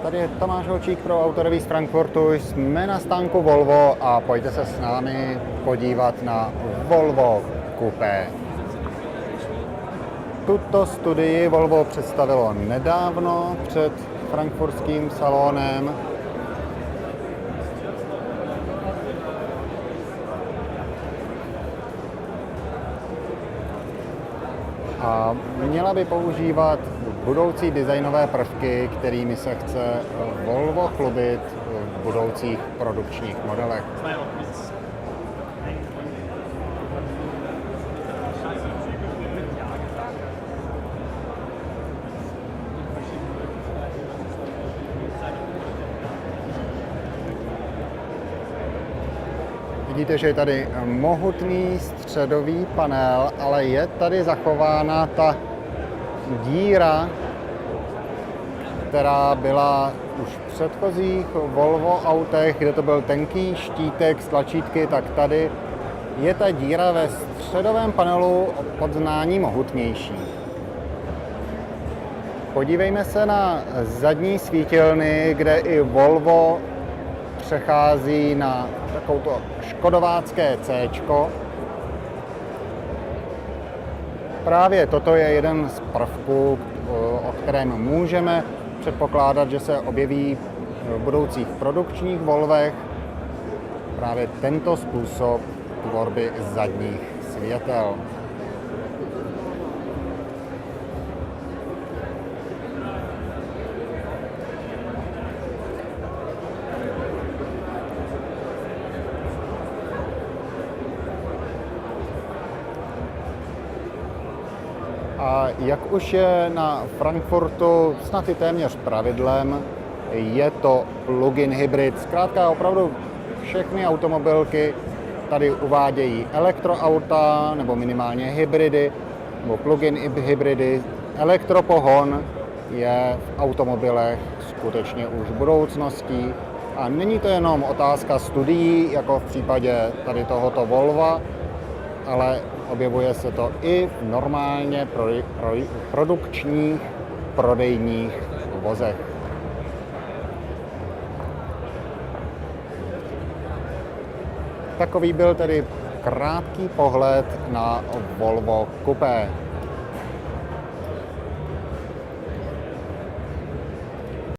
Tady je Tomáš Holčík pro Autorevue z Frankfurtu. Jsme na stánku Volvo a pojďte se s námi podívat na Volvo Coupé. Tuto studii Volvo představilo nedávno před frankfurtským salónem. A měla by používat budoucí designové prvky, kterými se chce Volvo chlubit v budoucích produkčních modelech. Vidíte, že je tady mohutný středový panel, ale je tady zachována ta díra, která byla už v předchozích Volvo autech, kde to byl tenký štítek s tlačítky, tak tady je ta díra ve středovém panelu o podznání mohutnější. Podívejme se na zadní svítilny, kde i Volvo přechází na takovouto škodovácké C-čko. Právě toto je jeden z prvků, o kterém můžeme předpokládat, že se objeví v budoucích produkčních Volvech. Právě tento způsob tvorby zadních světel. A jak už je na Frankfurtu snad i téměř pravidlem, je to plug-in hybrid. Zkrátka opravdu všechny automobilky tady uvádějí elektroauta nebo minimálně hybridy nebo plug-in hybridy. Elektropohon je v automobilech skutečně už budoucností. A není to jenom otázka studií, jako v případě tady tohoto Volva, ale objevuje se to i v normálně produkčních prodejních vozech. Takový byl tedy krátký pohled na Volvo Coupé.